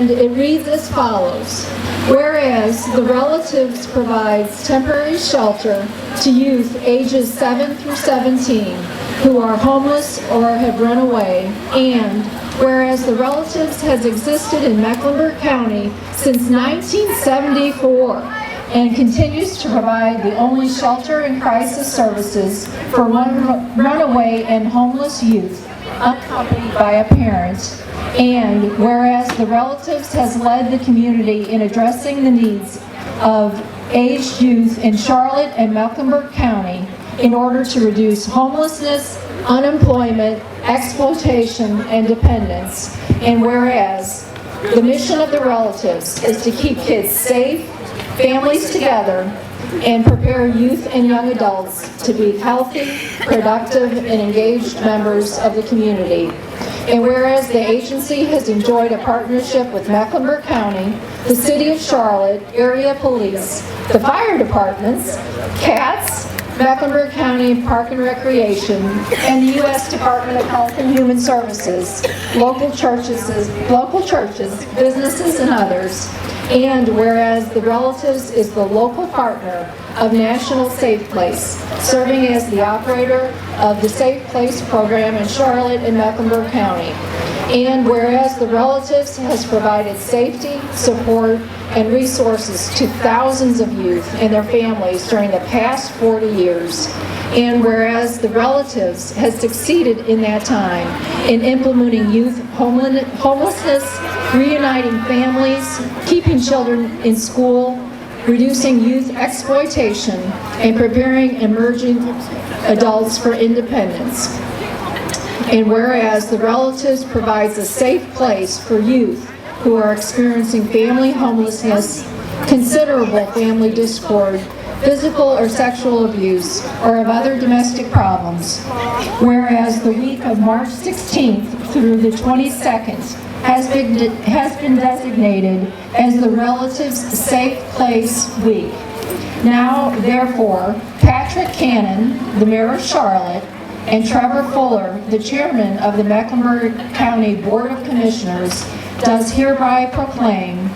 and it reads as follows. Whereas the Relatives provides temporary shelter to youth ages 7 through 17 who are homeless or have run away, and whereas the Relatives has existed in Mecklenburg County since 1974 and continues to provide the only shelter and crisis services for runaway and homeless youth unaccompanied by a parent, and whereas the Relatives has led the community in addressing the needs of aged youth in Charlotte and Mecklenburg County in order to reduce homelessness, unemployment, exploitation, and dependence, and whereas the mission of the Relatives is to keep kids safe, families together, and prepare youth and young adults to be healthy, productive, and engaged members of the community. And whereas the agency has enjoyed a partnership with Mecklenburg County, the City of Charlotte, area police, the fire departments, CATS, Mecklenburg County Park and Recreation, and the U.S. Department of Health and Human Services, local churches, businesses, and others. And whereas the Relatives is the local partner of National Safe Place, serving as the operator of the Safe Place program in Charlotte and Mecklenburg County. And whereas the Relatives has provided safety, support, and resources to thousands of youth and their families during the past 40 years. And whereas the Relatives has succeeded in that time in implementing youth homelessness, reuniting families, keeping children in school, reducing youth exploitation, and preparing emerging adults for independence. And whereas the Relatives provides a safe place for youth who are experiencing family homelessness, considerable family discord, physical or sexual abuse, or of other domestic problems. Whereas the week of March 16th through the 22nd has been designated as the Relatives Safe Place Week. Now, therefore, Patrick Cannon, the Mayor of Charlotte, and Trevor Fuller, the Chairman of the Mecklenburg County Board of Commissioners, does hereby proclaim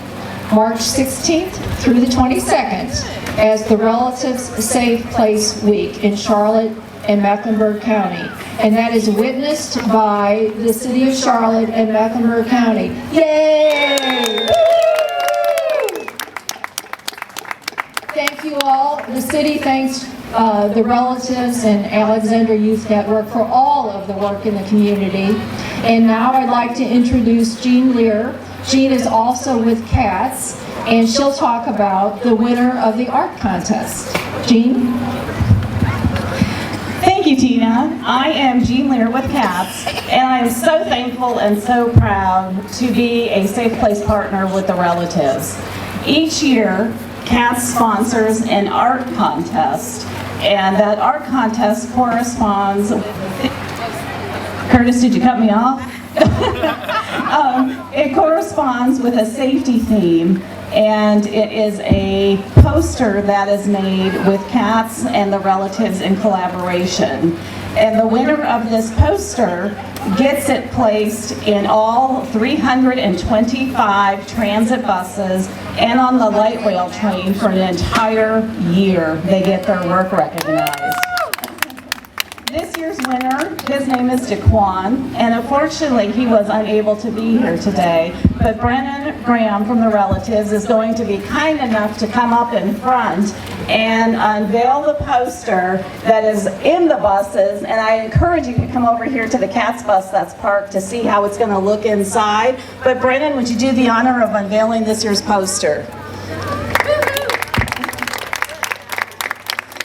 March 16th through the 22nd as the Relatives Safe Place Week in Charlotte and Mecklenburg County. And that is witnessed by the City of Charlotte and Mecklenburg County. Yay! Thank you all. The city thanks the Relatives and Alexander Youth Network for all of the work in the community. And now I'd like to introduce Jean Lear. Jean is also with CATS, and she'll talk about the winner of the art contest. Jean? Thank you, Tina. I am Jean Lear with CATS, and I am so thankful and so proud to be a Safe Place partner with the Relatives. Each year, CATS sponsors an art contest, and that art contest corresponds with... Curtis, did you cut me off? It corresponds with a safety theme, and it is a poster that is made with CATS and the Relatives in collaboration. And the winner of this poster gets it placed in all 325 transit buses and on the light rail train for an entire year. They get their work recognized. This year's winner, his name is DeQuan, and unfortunately he was unable to be here today, but Brennan Graham from the Relatives is going to be kind enough to come up in front and unveil the poster that is in the buses, and I encourage you to come over here to the CATS bus that's parked to see how it's going to look inside. But Brennan, would you do the honor of unveiling this year's poster?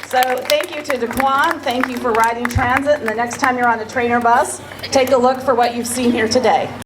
So thank you to DeQuan, thank you for riding transit, and the next time you're on a train or bus, take a look for what you've seen here today.